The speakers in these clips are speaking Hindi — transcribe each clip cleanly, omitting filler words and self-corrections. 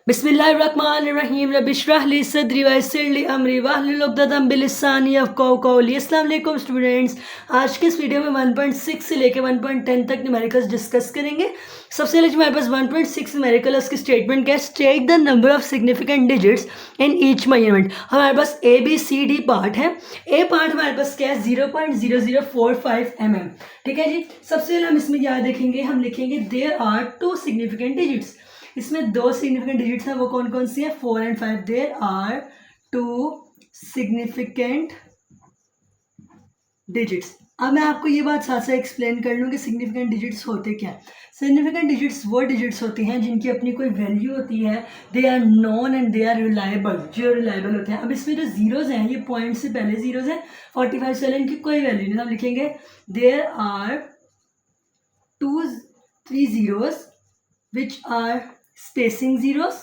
बिस्मिल्लाहिर्रहमानिर्रहीम रबिश्रह ली सदरी वयस्सिर ली अमरी वाहलुल उक़दतम बिलिसानी यफ़क़हू क़ौली। अस्सलाम वालेकुम स्टूडेंट्स, आज के इस वीडियो में 1.6 से लेकर 1.10 तक न्यूमेरिकल्स डिस्कस करेंगे। सबसे पहले जो हमारे पास 1.6 न्यूमेरिकल है उसकी स्टेटमेंट क्या है, state the number of significant digits in each measurement. हमारे पास A B C D part है। ए पार्ट हमारे पास क्या है 0.0045 mm। ठीक है जी। सबसे पहले हम इसमें क्या देखेंगे, हम लिखेंगे there are two significant digits. इसमें दो सिग्निफिकेंट डिजिट्स हैं, वो कौन कौन सी है, 4 and 5। There are two significant digits. अब मैं आपको ये बात साथ साथ एक्सप्लेन कर लूँ कि सिग्निफिकेंट डिजिट्स होते क्या है। सिग्निफिकेंट डिजिट्स वो डिजिट्स होती हैं जिनकी अपनी कोई वैल्यू होती है, they are known and they are reliable, जो रिलायबल होते हैं। अब इसमें जो जीरोज हैं, ये पॉइंट से पहले जीरोज हैं, 45 से इनकी कोई वैल्यू नहीं। हम लिखेंगे there are 3 zeros which are spacing zeros.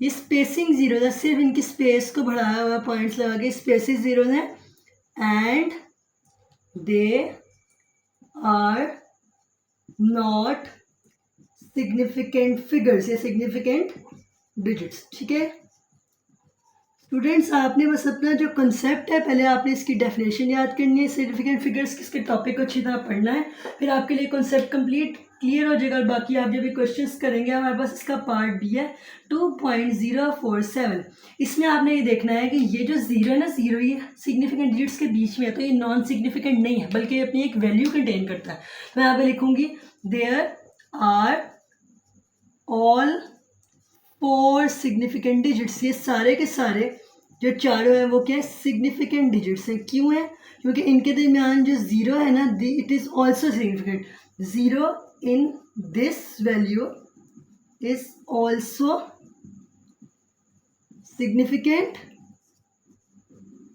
ये स्पेसिंग जीरोस है, सिर्फ इनकी स्पेस को बढ़ाया हुआ पॉइंट्स लगा के स्पेसिंग जीरोस हैं, and they are not significant figures या सिग्निफिकेंट डिजिट्स। ठीक है स्टूडेंट्स, आपने बस अपना जो कंसेप्ट है पहले आपने इसकी डेफिनेशन याद करनी है, सिग्निफिकेंट फिगर्स किसके टॉपिक को अच्छी तरह पढ़ना है, फिर आपके लिए कंसेप्ट कंप्लीट क्लियर हो जाएगा। और बाकी आप जब भी क्वेश्चंस करेंगे, हमारे पास इसका पार्ट डी है 2.047। इसमें आपने ये देखना है कि ये जो जीरो है ना, जीरो ये सिग्निफिकेंट डिजिट्स के बीच में है, तो ये नॉन सिग्निफिकेंट नहीं है बल्कि अपनी एक वैल्यू कंटेन करता है। तो मैं यहाँ पे लिखूंगी there are all 4 significant digits. ये सारे के सारे जो चारों हैं वो क्या है, सिग्निफिकेंट डिजिट्स हैं। क्यों है, क्योंकि इनके दरमियान जो जीरो है ना, it is also significant. Zero in this value is also significant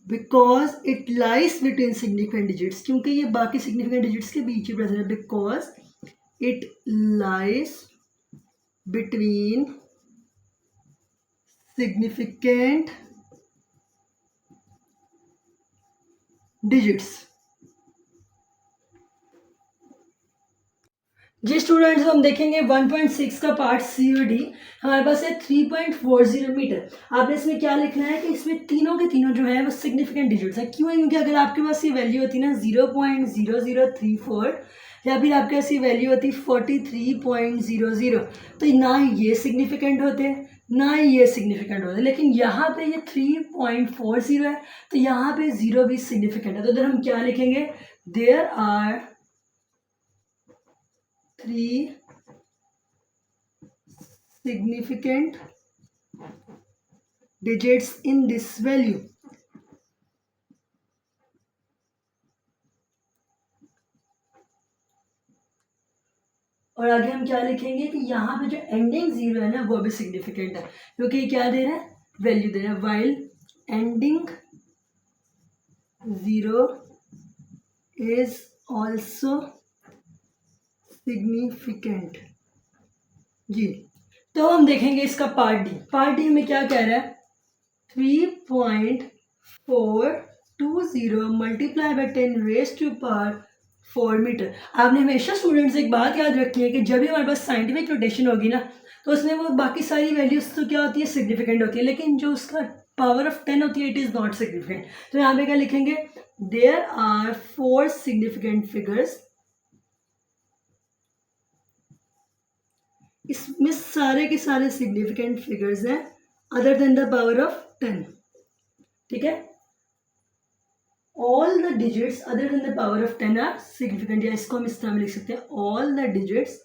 because it lies between significant digits, क्योंकि ये बाकी सिग्निफिकेंट डिजिट्स के बीच में प्रेजेंट है। Because it lies between significant digits. जी स्टूडेंट्स, हम देखेंगे 1.6 का पार्ट सी और डी। हमारे पास है 3.40 मीटर। आपने इसमें क्या लिखना है कि इसमें तीनों के तीनों जो है वो सिग्निफिकेंट डिजिट्स है। क्यों है, क्योंकि अगर आपके पास ये वैल्यू होती ना 0.0034 या फिर आपके पास ये वैल्यू होती 43.00, तो ना ये सिग्निफिकेंट होते ना ये सिग्निफिकेंट होते। लेकिन यहाँ पे ये 3.40 है, तो यहाँ पे जीरो भी सिग्निफिकेंट है। तो इधर हम क्या लिखेंगे, there are 3 significant digits in this value। और आगे हम क्या लिखेंगे कि यहाँ पे जो एंडिंग जीरो है ना वो भी सिग्निफिकेंट है, क्योंकि क्या दे रहा है, वैल्यू दे रहा है। While ending zero is also significant. जी, तो हम देखेंगे इसका पार्ट डी। पार्ट डी में क्या कह रहा है, 3.420 multiply by 10 raise to power 4 metre. आपने हमेशा स्टूडेंट्स एक बात याद रखी है कि जब भी हमारे पास साइंटिफिक नोटेशन होगी ना, तो उसमें वो बाकी सारी वैल्यूज तो क्या होती है, सिग्निफिकेंट होती है, लेकिन जो उसका पावर ऑफ 10 होती है इट इज नॉट सिग्निफिकेंट। तो यहाँ पे क्या लिखेंगे, देयर आर 4 सिग्निफिकेंट फिगर्स। इसमें सारे के सारे सिग्निफिकेंट फिगर्स हैं other than the power of 10। ठीक है, all the digits other than the power of 10 are significant, या इसको हम इस तरह में लिख सकते हैं, all the digits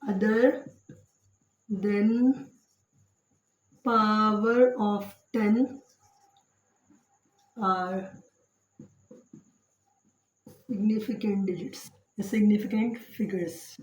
other than power of 10 are significant digits, significant figures.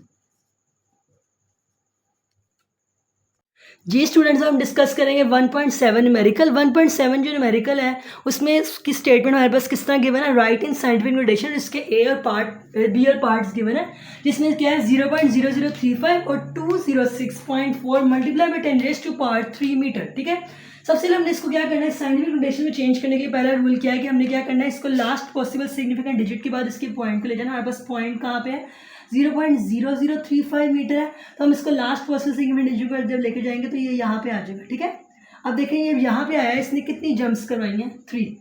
जी स्टूडेंट्स, हम डिस्कस करेंगे 1.7 न्यूमेरिकल। 1.7 जो न्यूमेरिकल है उसमें उसकी स्टेटमेंट हमारे पास किस तरह गिवन है, राइट इन साइंटिफिक नोटेशन। इसके ए और पार्ट बी और पार्ट्स गिवन है, जिसमें क्या है 0.0035 और 206.4 multiply by 10 raise to power 3 metre. ठीक है, सबसे पहले हमने इसको क्या करना है, साइंटिफिक नोटेशन में चेंज करने के लिए पहला रूल क्या है कि हमने क्या करना है, इसको लास्ट पॉसिबल सिग्निफिकेंट डिजिट के बाद इसके पॉइंट को ले जाना। हमारे पास पॉइंट कहाँ पे है, 0.0035 मीटर है, तो हम इसको लास्ट पॉसिबल सिग्निफिकेंट डिजिट पर जब लेके जाएंगे तो ये यहाँ पे आ जाएगा, ठीक है। अब देखें ये यहाँ पे आया है, इसने कितनी जंप्स करवाई हैं, 3,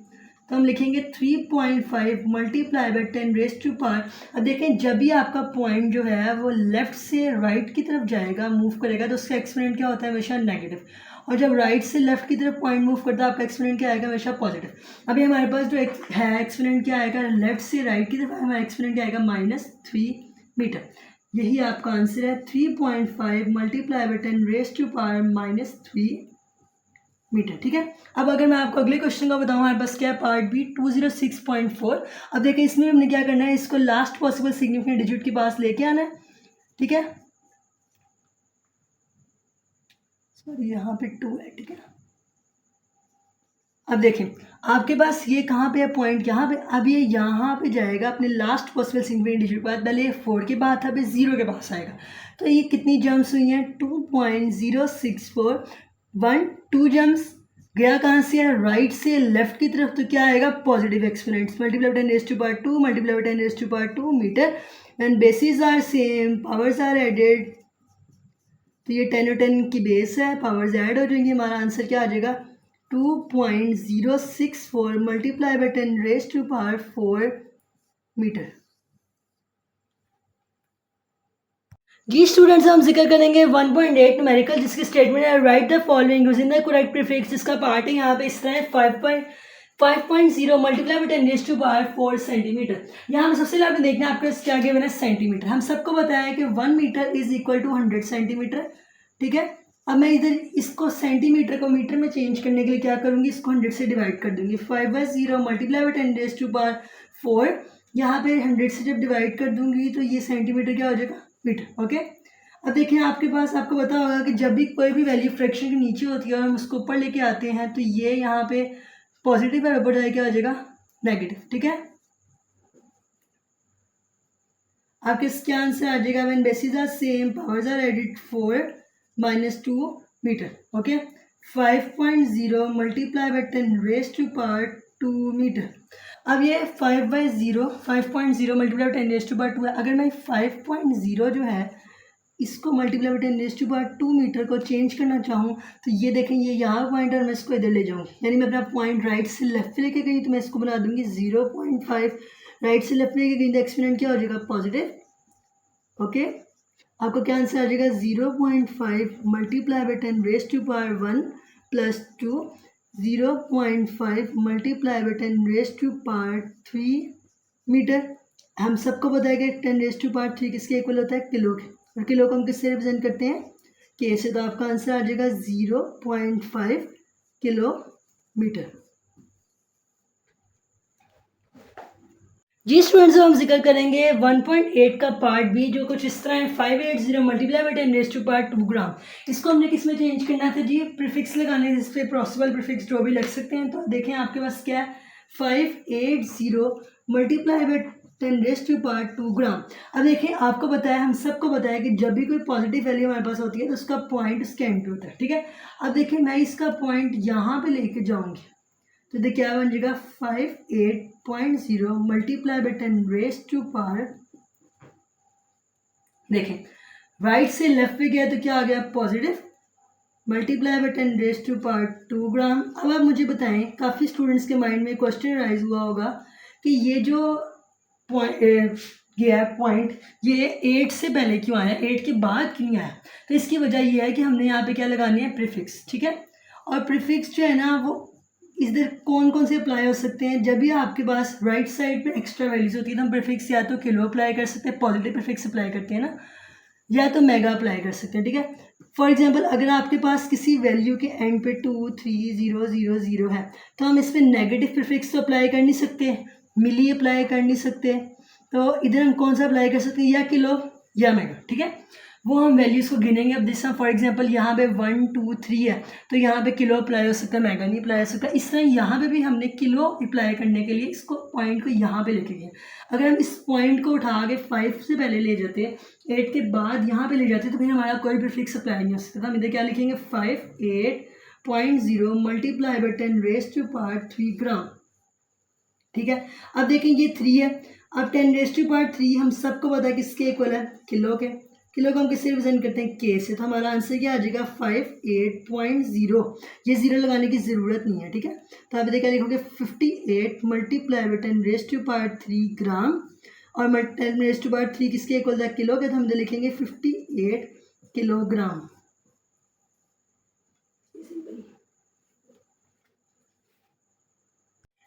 तो हम लिखेंगे 3.5 multiply by 10 raise to power. अब देखें जब भी आपका पॉइंट जो है वो लेफ्ट से राइट की तरफ जाएगा, मूव करेगा, तो उसका एक्सपोनेंट क्या होता है, हमेशा नेगेटिव, और जब राइट से लेफ्ट की तरफ पॉइंट मूव करता है आपका एक्सपोनेंट क्या आएगा, हमेशा पॉजिटिव। अभी हमारे पास जो है एक्सपोनेंट क्या आएगा, लेफ्ट से राइट की तरफ हमारा एक्सपोनेंट क्या आएगा, -3 मीटर। यही आपका आंसर है, 3.5 multiply by 10 raise to power -3 metre, ठीक है। अब अगर मैं आपको अगले क्वेश्चन का बताऊं, हमारे पास क्या है, पार्ट बी 206.4। अब देखिए इसमें हमने क्या करना है, इसको लास्ट पॉसिबल सिग्निफिकेंट डिजिट के पास लेके आना है, ठीक है। सॉरी यहाँ पे 2 है, ठीक है। अब देखें आपके पास ये कहाँ पे है पॉइंट, यहाँ पे। अब ये यहाँ पे जाएगा अपने लास्ट पॉसिबल सिग्निफिकेंट डिजिट के बाद, पहले 4 के बाद था, अभी 0 के पास आएगा। तो ये कितनी जम्प्स हुई हैं, 2.064, 1 2 जम्प्स गया कहाँ से है, राइट से लेफ्ट की तरफ, तो क्या आएगा, positive exponents, multiply by 10 raise to power 2 multiply by 10 raise to power 2 metre, and bases are same, powers are added, तो ये 10 और 10 की बेस है, पावर्स ऐड हो जाएंगी, हमारा आंसर क्या आ जाएगा, 2.064 multiply by 10 raise to power 4 metre. जी स्टूडेंट्स, हम जिक्र करेंगे 1.8 न्यूमेरिकल, जिसकी स्टेटमेंट है write the following using the correct prefix, जिसका पार्ट है यहाँ पे इस तरह 5.0 multiply by 10 raise to power 4 centimetre. यहाँ हम सबसे पहले देखना है आपके क्या गिवन है, सेंटीमीटर। हम सबको बताया है कि 1 metre is equal to 100 centimetre, ठीक है। अब मैं इधर इसको सेंटीमीटर को मीटर में चेंज करने के लिए क्या करूँगी, इसको 100 से डिवाइड कर दूंगी, 5/0 multiply by 10 raise to power 4, यहाँ पे 100 से जब डिवाइड कर दूंगी तो ये सेंटीमीटर क्या हो जाएगा, मीटर, ओके। अब देखिए आपके पास, आपको पता होगा कि जब भी कोई भी वैल्यू फ्रैक्शन के नीचे होती है और हम उसको ऊपर लेके आते हैं तो ये यहाँ पे पॉजिटिव है, ऊपर जाए क्या हो जाएगा, नेगेटिव, ठीक है। आपके क्या आंसर आ जाएगा, when bases are same powers are added 4 -2 metre, okay. 5.0 multiply by 10 raise to power 2 metre. अब ये 5.0 multiply by 10 raise to power 2 है। अगर मैं 5.0 जो है इसको multiply by 10 raise to power 2 metre को चेंज करना चाहूँ तो ये देखें, ये यहाँ पॉइंट है और मैं इसको इधर ले जाऊँगी, यानी मैं अपना पॉइंट राइट से लेफ्ट लेके गई तो मैं इसको बना दूंगी 0.5, राइट से लेफ्ट लेके गई तो एक्सपोनेंट क्या हो जाएगा, पॉजिटिव, ओके। आपको क्या आंसर आ जाएगा, 0.5 multiply by 10 raise to power 1 plus 2, 0.5 multiply by 10 raise to power 3 metre. हम सबको पता है कि 10 रेज टू पावर 3 किसके इक्वल होता है, किलो के, और किलो को हम किससे रिप्रेजेंट करते हैं, के से, तो आपका आंसर आ जाएगा 0.5 किलोमीटर। जी स्टूडेंट्स, हम जिक्र करेंगे 1.8 का पार्ट बी, जो कुछ इस तरह है, 580 multiply by 10 raise to power 2 gram. इसको हमने किस में चेंज करना था जी, प्रीफिक्स लगाने, जिस पे पॉसिबल प्रीफिक्स जो भी लग सकते हैं। तो देखें आपके पास क्या है, 580 multiply by 10 raise to power 2 gram. अब देखिए आपको बताया, हम सबको बताया कि जब भी कोई पॉजिटिव वैल्यू हमारे पास होती है तो उसका पॉइंट उसके एंड पे होता है, ठीक है। अब देखिए मैं इसका पॉइंट यहाँ पे लेके जाऊँगी तो देखिए क्या बन जाएगा, 58.0 multiply by 10 raise to power, देखें राइट से लेफ्ट पे गया तो क्या आ गया, positive, multiply by 10 raise to power 2 gram. अब आप मुझे बताएं, काफ़ी स्टूडेंट्स के माइंड में क्वेश्चन राइज हुआ होगा कि ये जो ये है पॉइंट, ये 8 से पहले क्यों आया, 8 के बाद क्यों आया। तो इसकी वजह ये है कि हमने यहाँ पे क्या लगानी है, प्रीफिक्स, ठीक है। और प्रीफिक्स जो है ना वो इधर कौन कौन से अप्लाई हो सकते हैं, जब भी आपके पास राइट साइड पे एक्स्ट्रा वैल्यूज होती है तो हम प्रीफिक्स या तो किलो अप्लाई कर सकते हैं, पॉजिटिव प्रीफिक्स अप्लाई करते हैं ना, या तो मेगा अप्लाई कर सकते हैं, ठीक है। फॉर एग्जांपल अगर आपके पास किसी वैल्यू के एंड पे 2 3 0 0 0 है तो हम इस पर नेगेटिव प्रीफिक्स तो अप्लाई कर नहीं सकते, मिली अप्लाई कर नहीं सकते, तो इधर हम कौन सा अप्लाई कर सकते हैं, या किलो या मेगा, ठीक है। वो हम वैल्यूज़ को गिनेंगे। अब जैसा फॉर एग्जांपल यहाँ पे 1 2 3 है तो यहाँ पे किलो अप्लाई हो सकता है, मेगा नहीं अप्लाई हो सकता। इस तरह यहाँ पे भी हमने किलो अप्लाई करने के लिए इसको पॉइंट को यहाँ पे लेके गए। अगर हम इस पॉइंट को उठा के 5 से पहले ले जाते, 8 के बाद यहाँ पे ले जाते तो फिर हमारा कोई भी फिक्स अप्लाई नहीं हो सकता। हम इधर क्या लिखेंगे, 58.0 multiply by 10 raise to power 3 gram, ठीक है। अब देखें ये 3 है, अब 10⁻³ हम सबको पता है किसके इक्वल है, किलो के। किलो को हम किससे रिप्रेजेंट करते हैं, के से। तो हमारा आंसर क्या आ जाएगा 58.0। ये जीरो लगाने की ज़रूरत नहीं है, ठीक है। तो आप क्या लिखोगे 58 मल्टीप्लाई बाई 10⁻³ ग्राम, और 10⁻³ किसके इक्वल था, किलो के। तो हम लिखेंगे 58 किलोग्राम।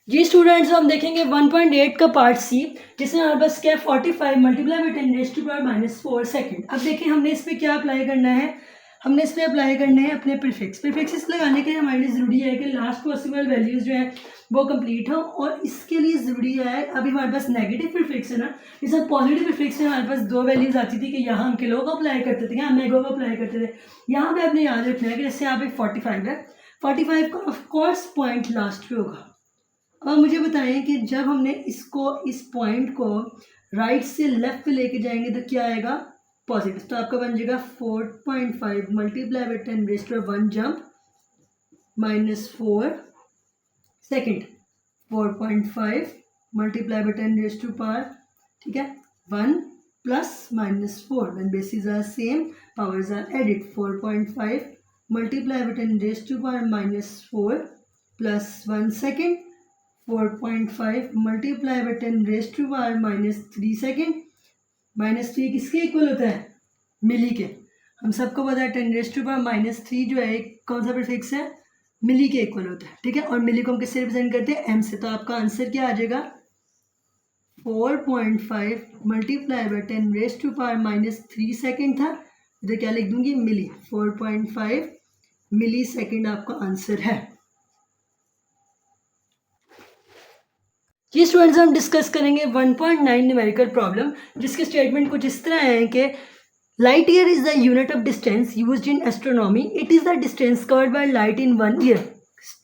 जी स्टूडेंट्स, हम देखेंगे 1.8 का पार्ट सी, जिसमें हमारे पास क्या है 45 मल्टीप्लाई बाई 10⁻⁻⁴ सेकंड। अब देखिए हमने इस पर क्या अप्लाई करना है, हमने इस पर अप्लाई करने हैं अपने प्रीफिक्स। प्रीफिक्सेस लगाने के लिए हमारे लिए ज़रूरी है कि लास्ट पॉसिबल वैल्यूज़ जो है वो कंप्लीट हो, और इसके लिए ज़रूरी है, अभी हमारे पास नेगेटिव प्रीफिक्स है ना, जैसे पॉजिटिव प्रीफिक्स में हमारे पास दो वैल्यूज़ आती थी कि यहाँ हम किलो को अप्लाई करते थे, यहाँ मेगो को अप्लाई करते थे। यहाँ पे आपने याद रखना है कि जैसे यहाँ पे 45 है, 45 का ऑफकोर्स पॉइंट लास्ट पे होगा। अब मुझे बताएं कि जब हमने इस पॉइंट को राइट से लेफ्ट पे लेके जाएंगे तो क्या आएगा, पॉजिटिव। तो आपका बन जाएगा 4.5 multiply by 10⁻1 jump -4 second, 4.5 multiply by 10⁻, ठीक है, 1 plus -4, then bases are same, powers are added. 4.5 multiply by 10⁻⁻4 plus 1 second, 4.5 multiply by 10⁻³ second. -3 किसके इक्वल होता है, मिली के। हम सबको पता है 10⁻³ जो है कौन सा प्रीफिक्स है, मिली के इक्वल होता है, ठीक है। और मिली को हम किससे रिप्रेजेंट करते हैं, एम से। तो आपका आंसर क्या आ जाएगा 4.5 मल्टीप्लाई बाई 10⁻³ सेकेंड था, तो क्या लिख दूंगी, मिली। 4.5 मिली सेकेंड आपका आंसर है। जी स्टूडेंट्स, हम डिस्कस करेंगे 1.9 न्यूमेरिकल प्रॉब्लम, जिसके स्टेटमेंट कुछ इस तरह है कि light year is the unit of distance used in astronomy. It is the distance covered by light in 1 year.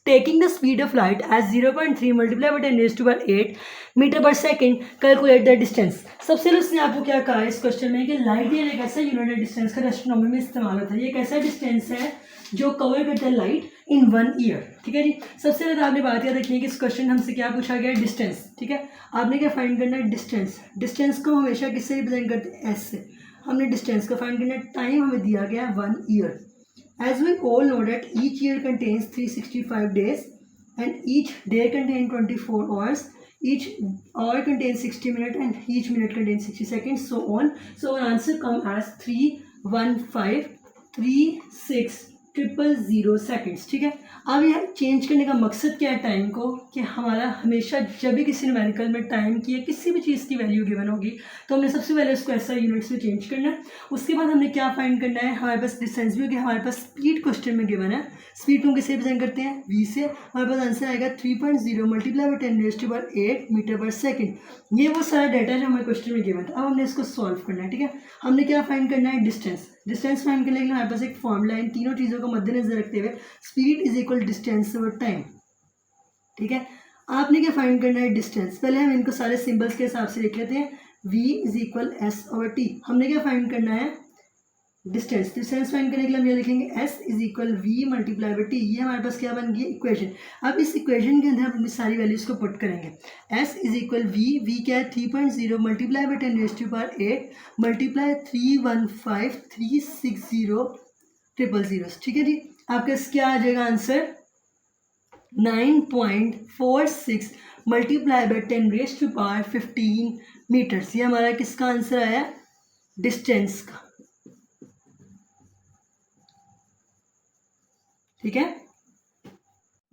Taking the speed of light as 0.3 multiply by 10⁸ metre per second, calculate the distance. सबसे पहले उसने आपको क्या कहा है इस क्वेश्चन में कि लाइट ईयर एक ऐसा यूनिट है डिस्टेंस का एस्ट्रोनॉमी में इस्तेमाल होता है। ये एक ऐसा डिस्टेंस है जो कवर करता है लाइट इन 1 ईयर, ठीक है जी। सबसे पहले आपने बात याद रखी है कि इस क्वेश्चन हमसे क्या पूछा गया है, डिस्टेंस, ठीक है। आपने क्या फाइंड करना है, डिस्टेंस। डिस्टेंस को हमेशा किससे रिप्रेजेंट करते हैं, एस से। हमने डिस्टेंस को फाइंड करना है, टाइम हमें दिया गया है 1 year. As we all know that each year contains 365 days and each day contains 24 hours, each hour contains 60 minutes and each minute contains 60 seconds, so on. So our answer comes as 3153600 seconds, ठीक है। अब यह चेंज करने का मकसद क्या है टाइम को, कि हमारा हमेशा जब भी किसी न्यूमेरिकल में टाइम की या किसी भी चीज़ की वैल्यू गिवन होगी तो हमने सबसे पहले उसको ऐसा यूनिट्स में चेंज करना है। उसके बाद हमने क्या फाइंड करना है, हमारे पास डिस्टेंस भी होगी, हमारे पास स्पीड क्वेश्चन में गिवन है। स्पीड को किससे रिप्रेजेंट करते हैं, वी से। हमारे पास आंसर आएगा 3.0 multiply by 10⁸ metre per second. ये वो सारा डाटा जो हमारे क्वेश्चन में गिवन था। अब हमने इसको सॉल्व करना है, ठीक है। हमने क्या फाइंड करना है, डिस्टेंस। डिस्टेंस फाइंड करने के लिए हमारे पास एक फॉर्मूला है, इन तीनों चीज़ों को मद्देनजर रखते हुए speed is equal distance over time, ठीक है। आपने क्या फाइंड करना है, डिस्टेंस। पहले हम इनको सारे सिंबल्स के हिसाब से लिख लेते हैं, v is equal S over T. हमने क्या फाइंड करना है, डिस्टेंस। डिस्टेंस फाइंड करने के लिए हम ये लिखेंगे s is equal v multiply by t. ये हमारे पास क्या बन गई, इक्वेशन। अब इस इक्वेशन के अंदर हम अपनी सारी वैल्यूज को पुट करेंगे। s इज इक्वल वी क्या है 3.0 मल्टीप्लाई बाई 10⁸ मल्टीप्लाई 315360000, ठीक है जी। आपका क्या आ जाएगा आंसर, 9.46 मल्टीप्लाई बाई 10⁻15 मीटर्स। ये हमारा किसका आंसर आया, डिस्टेंस का, ठीक है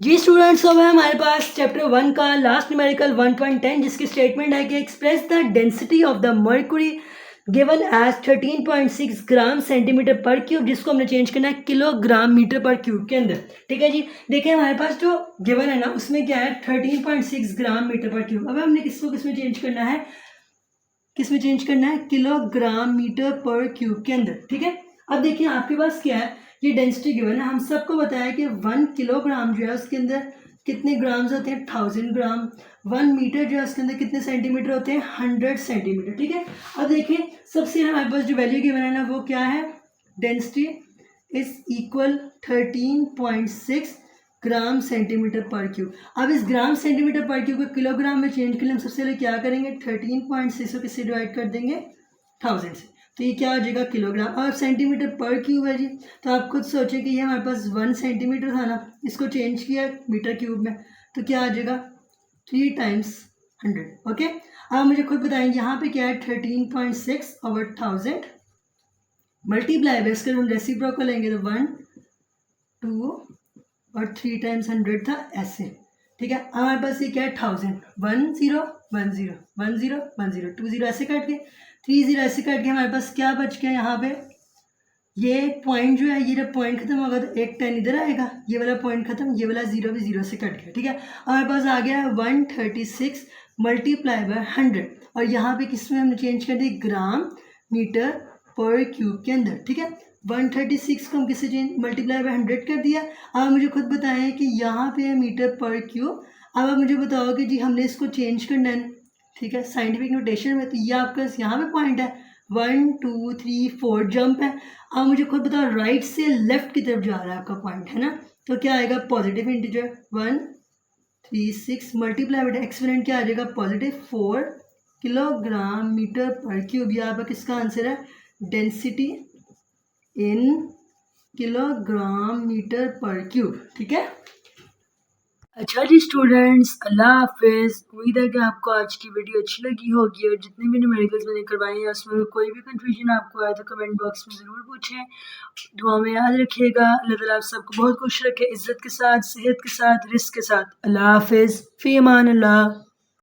जी स्टूडेंट्स। अब है हमारे पास चैप्टर 1 का लास्ट न्यूमेरिकल 1.10, जिसकी स्टेटमेंट है कि express the density of the mercury given as 13.6 gram centimetre per cube, जिसको हमने चेंज करना है किलोग्राम मीटर पर क्यूब के अंदर, ठीक है जी। देखिए हमारे पास जो गिवन है ना उसमें क्या है 13.6 ग्राम मीटर पर क्यूब। अब हमने किसको किसमें चेंज करना है, किसमें चेंज करना है, किलोग्राम मीटर पर क्यूब के अंदर, ठीक है। अब देखिए आपके पास क्या है, ये डेंसिटी गिवन है। हम सबको बताया कि 1 किलोग्राम जो है उसके अंदर कितने ग्राम्स होते हैं, 1000 ग्राम। 1 मीटर जो है उसके अंदर कितने सेंटीमीटर होते हैं, 100 सेंटीमीटर, ठीक है। अब देखिए सबसे हमारे पास जो वैल्यू गिवन है ना वो क्या है, density is equal 13.6 gram centimetre per cube. अब इस ग्राम सेंटीमीटर पर क्यूब को किलोग्राम में चेंज के लिए हम सबसे पहले क्या करेंगे, 13.6 को किससे डिवाइड कर देंगे, 1000 से, तो ये क्या हो जाएगा किलोग्राम। और सेंटीमीटर पर क्यूब है जी, तो आप खुद सोचें कि ये हमारे पास 1 सेंटीमीटर था ना, इसको चेंज किया मीटर क्यूब में, तो क्या आ जाएगा 3 टाइम्स 100। ओके, अब मुझे खुद बताएं यहाँ पे क्या है, 13.6 ओवर 1000 मल्टीप्लाई बाय, इसके हम रेसिप्रोकल लेंगे तो 1 2 और 3 टाइम्स 100 था ऐसे, ठीक है। हमारे पास ये क्या है 1000, 1 0 1 0 1 0 1 0 2 0 ऐसे कट के 3 0 ऐसे कट के हमारे पास क्या बच गया यहाँ पे, ये पॉइंट जो है, ये जब पॉइंट खत्म होगा तो एक 10 इधर आएगा, ये वाला पॉइंट खत्म, ये वाला 0 भी 0 से कट गया, ठीक है। हमारे पास आ गया 136 मल्टीप्लाई बाय 100, और यहाँ पे किस में हमने चेंज कर दी, ग्राम मीटर पर क्यूब के अंदर, ठीक है। 136 को हम किससे चेंज, मल्टीप्लाई बाय 100 कर दिया। अब मुझे खुद बताएं कि यहाँ पे है मीटर पर क्यूब। अब आप मुझे बताओ कि जी हमने इसको चेंज करना है, ठीक है, साइंटिफिक नोटेशन में, तो ये आपका यहाँ पे पॉइंट है 1 2 3 4 जंप है। अब मुझे खुद बताओ राइट से लेफ्ट की तरफ जा रहा है आपका पॉइंट, है ना, तो क्या आएगा positive integer 136 multiply by exponent क्या आ जाएगा पॉजिटिव 4 किलोग्राम मीटर पर क्यूब। ये आपका किसका आंसर है, डेंसिटी इन किलोग्राम मीटर पर क्यूब, ठीक है। अच्छा जी स्टूडेंट्स, अल्लाह हाफिज़। उम्मीद है कि आपको आज की वीडियो अच्छी लगी होगी, और जितने भी न्यूमेरिकल्स मैंने करवाए हैं उसमें कोई भी कंफ्यूजन आपको आए तो कमेंट बॉक्स में ज़रूर पूछें। दुआ में याद रखिएगा। अल्लाह ताला आप सबको बहुत खुश रखे, इज़्ज़त के साथ, सेहत के साथ, रिस्क के साथ। अल्लाह हाफिज़, फ़ी अमान अल्लाह।